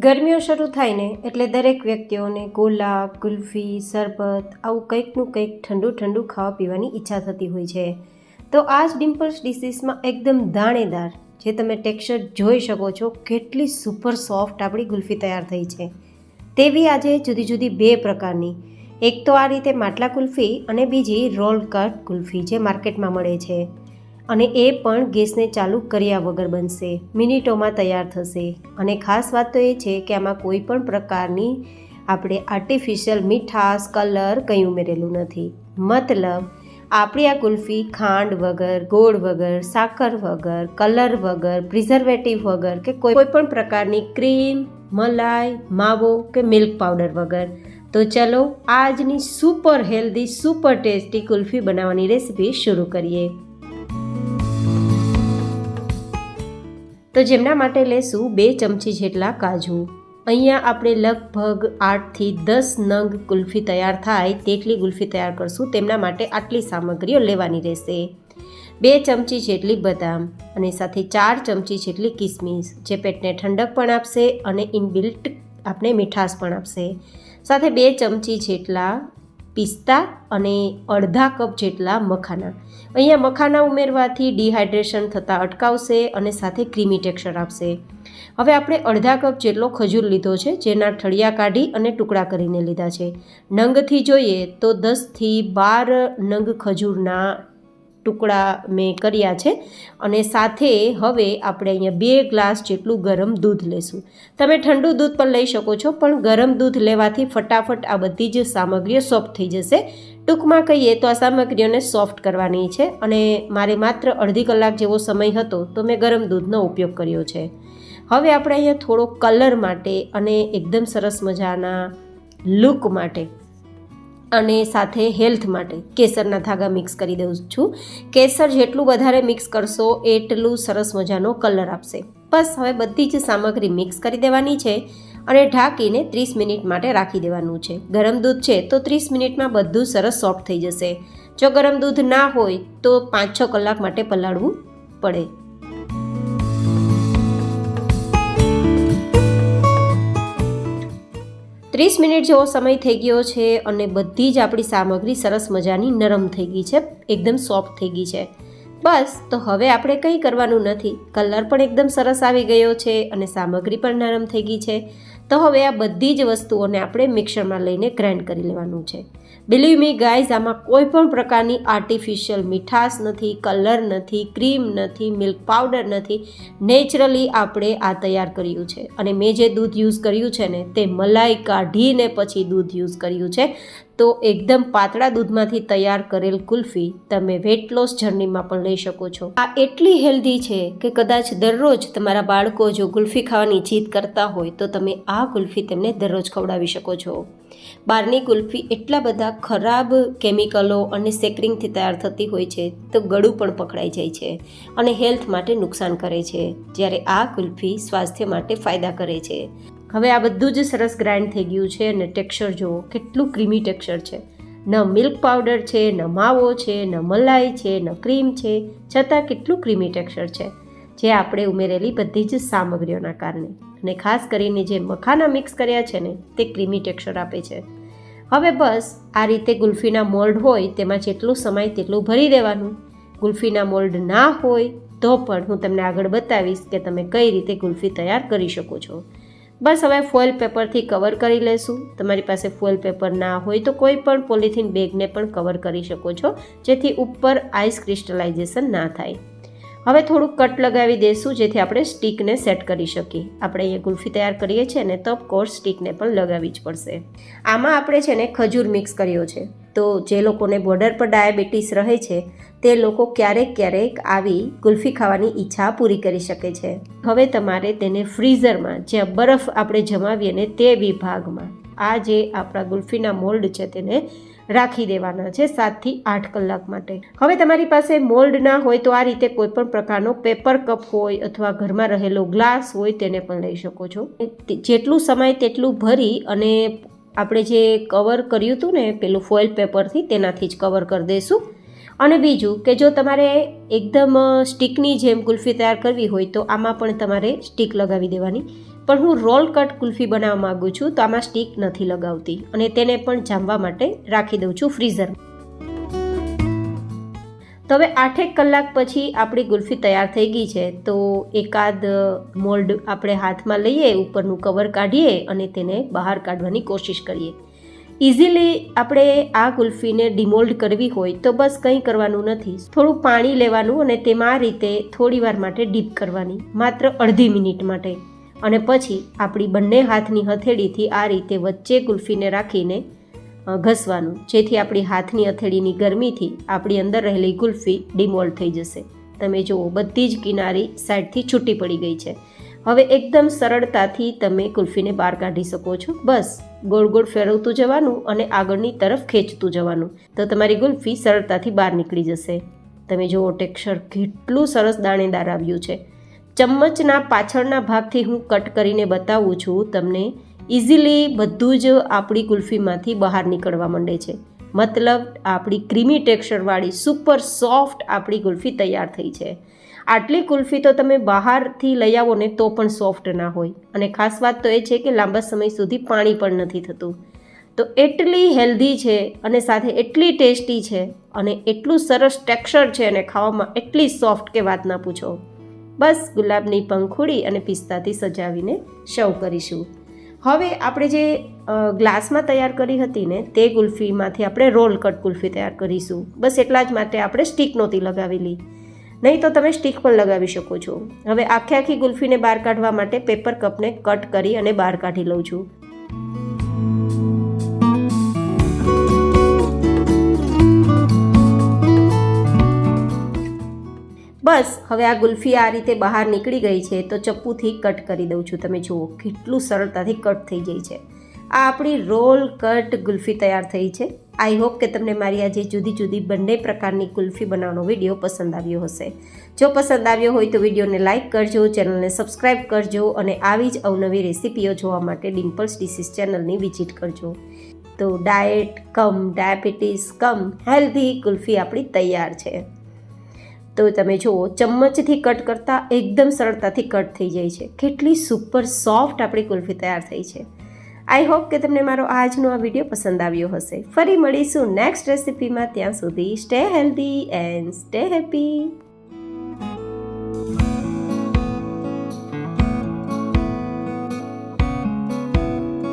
ગરમીઓ શરૂ થાય ને એટલે દરેક વ્યક્તિઓને ગોલા, કુલ્ફી, શરબત આવું કંઈકનું કંઈક ઠંડુ ઠંડુ ખાવા પીવાની ઈચ્છા થતી હોય છે. તો આ જ ડિમ્પલ્સ ડિશિસમાં એકદમ દાણેદાર જે તમે ટેક્સચર જોઈ શકો છો કેટલી સુપર સોફ્ટ આપણી ગુલ્ફી તૈયાર થઈ છે. તેવી આજે જુદી જુદી બે પ્રકારની, એક તો આ રીતે માટલા કુલ્ફી અને બીજી રોલ કટ કુલ્ફી જે માર્કેટમાં મળે છે. અને એ પણ ગેસને ચાલુ કર્યા વગર બનશે, મિનિટોમાં તૈયાર થશે. અને ખાસ વાત તો એ છે કે આમાં કોઈ પણ પ્રકારની આપણે આર્ટિફિશિયલ મીઠાશ, કલર કંઈ ઉમેરેલું નથી. મતલબ આપણી આ કુલ્ફી ખાંડ વગર, ગોળ વગર, સાકર વગર, કલર વગર, પ્રિઝર્વેટિવ વગર કે કોઈ પણ પ્રકારની ક્રીમ, મલાઈ, માવો કે મિલ્ક પાવડર વગર. તો ચલો આજની super healthy, super tasty kulfi બનાવવાની રેસીપી શરૂ કરીએ. તો જેમના માટે લેશું 2 ચમચી જેટલા કાજુ. અહીંયા આપણે લગભગ 8થી 10 નંગ કુલ્ફી તૈયાર થાય તેટલી કુલ્ફી તૈયાર કરશું. તેમના માટે આટલી સામગ્રીઓ લેવાની રહેશે. 2 ચમચી જેટલી બદામ અને સાથે 4 ચમચી જેટલી કિસમિસ જે પેટને ઠંડક પણ આપશે અને ઇનબિલ્ટ આપણે મીઠાશ પણ આપશે. સાથે 2 ચમચી જેટલા પિસ્તા અને અડધા કપ જેટલા મખાના. અહીંયા મખાના ઉમેરવાથી ડિહાઇડ્રેશન થતાં અટકાવશે અને સાથે ક્રીમી ટેક્સચર આપશે. હવે આપણે અડધા કપ જેટલો ખજૂર લીધો છે જેના ઠળિયા કાઢી અને ટુકડા કરીને લીધા છે. નંગથી જોઈએ તો 10થી 12 નંગ ખજૂરના ટુકડા મેં કર્યા છે. અને સાથે હવે આપણે અહીંયા 2 ગ્લાસ જેટલું ગરમ દૂધ લેશું. તમે ઠંડુ દૂધ પણ લઈ શકો છો, પણ ગરમ દૂધ લેવાથી ફટાફટ આ બધી જ સામગ્રીઓ સોફ્ટ થઈ જશે. ટૂંકમાં કહીએ તો આ સામગ્રીઓને સોફ્ટ કરવાની છે અને મારે માત્ર અડધી કલાક જેવો સમય હતો તો મેં ગરમ દૂધનો ઉપયોગ કર્યો છે. હવે આપણે અહીંયા થોડો કલર માટે અને એકદમ સરસ મજાના લુક માટે અને સાથે હેલ્થ માટે કેસરના ધાગા મિક્સ કરી દઉં છું. કેસર જેટલું વધારે મિક્સ કરશો એટલું સરસ મજાનો કલર આપશે. બસ હવે બધી જ સામગ્રી મિક્સ કરી દેવાની છે અને ઢાંકીને 30 મિનિટ માટે રાખી દેવાનું છે. ગરમ દૂધ છે તો 30 મિનિટમાં બધું સરસ સોફ્ટ થઈ જશે. જો ગરમ દૂધ ના હોય તો 5-6 કલાક માટે પલાળવું પડે. ત્રીસ મિનિટ જેવો સમય થઈ ગયો છે અને બધી જ આપણી સામગ્રી સરસ મજાની નરમ થઈ ગઈ છે, એકદમ સોફ્ટ થઈ ગઈ છે. બસ તો હવે આપણે કંઈ કરવાનું નથી. કલર પણ એકદમ સરસ આવી ગયો છે અને સામગ્રી પણ નરમ થઈ ગઈ છે. તો હવે આ બધી જ વસ્તુઓને આપણે મિક્સરમાં લઈને ગ્રાઇન્ડ કરી લેવાનું છે. બિલીવ મી ગાઈઝ, આમાં કોઈ પણ પ્રકારની આર્ટિફિશિયલ મીઠાશ નથી, કલર નથી, ક્રીમ નથી, મિલ્ક પાવડર નથી. નેચરલી આપણે આ તૈયાર કર્યું છે. અને મેં જે દૂધ યુઝ કર્યું છે ને તે મલાઈ કાઢીને પછી દૂધ યુઝ કર્યું છે. તો એકદમ પાતળા દૂધમાંથી તૈયાર કરેલ કુલ્ફી તમે વેટ લોસ જર્નીમાં પણ લઈ શકો છો. આ એટલી હેલ્ધી છે કે કદાચ દરરોજ તમારા બાળકો જો કુલ્ફી ખાવાની જીદ કરતા હોય તો તમે આ કુલ્ફી તેમને દરરોજ ખવડાવી શકો છો. બહારની કુલ્ફી એટલા બધા ખરાબ કેમિકલો અને સેકરિંગથી તૈયાર થતી હોય છે તો ગળું પણ પકડાઈ જાય છે અને હેલ્થ માટે નુકસાન કરે છે, જ્યારે આ કુલ્ફી સ્વાસ્થ્ય માટે ફાયદા કરે છે. હવે આ બધું જ સરસ ગ્રાઇન્ડ થઈ ગયું છે અને ટેક્સચર જુઓ કેટલું ક્રીમી ટેક્સચર છે. ન મિલ્ક પાવડર છે, ન માવો છે, ન મલાઈ છે, ન ક્રીમ છે, છતાં કેટલું ક્રીમી ટેક્સચર છે જે આપણે ઉમેરેલી બધી જ સામગ્રીઓના કારણે. અને ખાસ કરીને જે મખાના મિક્સ કર્યા છે ને તે ક્રીમી ટેક્સચર આપે છે. હવે બસ આ રીતે ગુલ્ફીના મોલ્ડ હોય તેમાં જેટલું સમય તેટલું ભરી દેવાનું. ગુલ્ફીના મોલ્ડ ના હોય તો પણ હું તમને આગળ બતાવીશ કે તમે કઈ રીતે ગુલ્ફી તૈયાર કરી શકો છો. બસ હવે ફોઇલ પેપરથી કવર કરી લેશું. તમારી પાસે ફોઇલ પેપર ના હોય તો કોઈ પણ પોલિથીન બેગને પણ કવર કરી શકો છો જેથી ઉપર આઈસ ક્રિસ્ટલાઇઝેશન ના થાય. હવે થોડુંક કટ લગાવી દઈશું જેથી આપણે સ્ટીકને સેટ કરી શકીએ. આપણે અહીંયા ગુલ્ફી તૈયાર કરીએ છીએ ને તો ઓફકોર્સ સ્ટીકને પણ લગાવવી જ પડશે. આમાં આપણે છે ને ખજૂર મિક્સ કર્યો છે. તો જે લોકોને બોર્ડર પર ડાયાબિટીસ રહે છે તે લોકો ક્યારેક આવી કુલ્ફી ખાવાની ઈચ્છા પૂરી કરી શકે છે. હવે તમારે તેને ફ્રીઝરમાં જ્યાં બરફ આપણે જમાવીએ ને તે વિભાગમાં આ જે આપણા ગુલ્ફીના મોલ્ડ છે તેને રાખી દેવાના છે 7થી 8 કલાક માટે. હવે તમારી પાસે મોલ્ડ ના હોય તો આ રીતે કોઈ પણ પ્રકારનો પેપર કપ હોય અથવા ઘરમાં રહેલો ગ્લાસ હોય તેને પણ લઈ શકો છો. જેટલું સમય તેટલું ભરી અને આપણે જે કવર કર્યું હતું ને પેલું ફોઇલ પેપરથી તેનાથી જ કવર કરી દઈશું. અને બીજું કે જો તમારે એકદમ સ્ટીકની જેમ કુલ્ફી તૈયાર કરવી હોય તો આમાં પણ તમારે સ્ટીક લગાવી દેવાની. પણ હું રોલ કટ કુલ્ફી બનાવવા માગું છું, તો આમાં સ્ટીક નથી લગાવતી અને તેને પણ જામવા માટે રાખી દઉં છું ફ્રીઝર. તો હવે 8 કલાક પછી આપણી ગુલ્ફી તૈયાર થઈ ગઈ છે. તો એકાદ મોલ્ડ આપણે હાથમાં લઈએ, ઉપરનું કવર કાઢીએ અને તેને બહાર કાઢવાની કોશિશ કરીએ. ઇઝીલી આપણે આ ગુલ્ફીને ડિમોલ્ડ કરવી હોય તો બસ કંઈ કરવાનું નથી. થોડું પાણી લેવાનું અને તેમાં આ રીતે થોડીવાર માટે ડીપ કરવાની, માત્ર અડધી મિનિટ માટે. અને પછી આપણી બંને હાથની હથેળીથી આ રીતે વચ્ચે ગુલ્ફીને રાખીને ઘસવાનું, જેથી આપણી હાથની હથેળીની ગરમીથી આપણી અંદર રહેલી ગુલ્ફી ડિમોલ્ડ થઈ જશે. તમે જુઓ, બધી જ કિનારી સાઈડથી છૂટી પડી ગઈ છે. હવે એકદમ સરળતાથી તમે ગુલ્ફીને બહાર કાઢી શકો છો. બસ ગોળ ગોળ ફેરવતું જવાનું અને આગળની તરફ ખેંચતું જવાનું, તો તમારી ગુલ્ફી સરળતાથી બહાર નીકળી જશે. તમે જુઓ, ટેક્સચર કેટલું સરસ દાણેદાર આવ્યું છે. ચમચના પાછળના ભાગથી હું કટ કરીને બતાવું છું તમને. ઇઝીલી બધું જ આપણી ગુલ્ફીમાંથી બહાર નીકળવા માંડે છે. મતલબ આપણી ક્રીમી ટેક્સચરવાળી સુપર સોફ્ટ આપણી ગુલ્ફી તૈયાર થઈ છે. આટલી ગુલ્ફી તો તમે બહારથી લઈ આવો ને તો પણ સોફ્ટ ના હોય. અને ખાસ વાત તો એ છે કે લાંબા સમય સુધી પાણી પણ નથી થતું. તો એટલી હેલ્ધી છે અને સાથે એટલી ટેસ્ટી છે અને એટલું સરસ ટેક્સચર છે અને ખાવામાં એટલી સોફ્ટ કે વાત ના પૂછો. બસ ગુલાબની પંખુડી અને પિસ્તાથી સજાવીને સર્વ કરીશું. હવે આપણે જે ગ્લાસમાં તૈયાર કરી હતી ને તે ગુલ્ફીમાંથી આપણે રોલ કટ ગુલ્ફી તૈયાર કરીશું. બસ એટલા જ માટે આપણે સ્ટીક નહોતી લગાવેલી, નહીં તો તમે સ્ટીક પણ લગાવી શકો છો. હવે આખી ગુલ્ફીને બહાર કાઢવા માટે પેપર કપને કટ કરી અને બહાર કાઢી લઉં છું. બસ હવે આ ગુલ્ફી આ રીતે બહાર નીકળી ગઈ છે, તો ચપ્પુથી કટ કરી દઉં છું. તમે જુઓ કેટલું સરળતાથી કટ થઈ જાય છે. આ આપણી રોલ કટ ગુલ્ફી તૈયાર થઈ છે. આઈ હોપ કે તમને મારી આજે જુદી જુદી બંને પ્રકારની ગુલ્ફી બનાવવાનો વિડીયો પસંદ આવ્યો હશે. જો પસંદ આવ્યો હોય તો વિડીયોને લાઇક કરજો, ચેનલને સબસ્ક્રાઈબ કરજો અને આવી જ અવનવી રેસીપીઓ જોવા માટે ડિમ્પલ્સ ડિશિસ ચેનલની વિઝિટ કરજો. તો ડાયટ કમ ડાયાબિટીસ કમ હેલ્ધી ગુલ્ફી આપણી તૈયાર છે. તો તમે જુઓ, ચમચથી કટ કરતાં એકદમ સરળતાથી કટ થઈ જાય છે. કેટલી સુપર સોફ્ટ આપણી ગુલ્ફી તૈયાર થઈ છે. આઈ હોપ કે તમને મારો આજનો આ વિડીયો પસંદ આવ્યો હશે. ફરી મળીશું નેક્સ્ટ રેસીપીમાં. ત્યાં સુધી stay healthy and stay happy.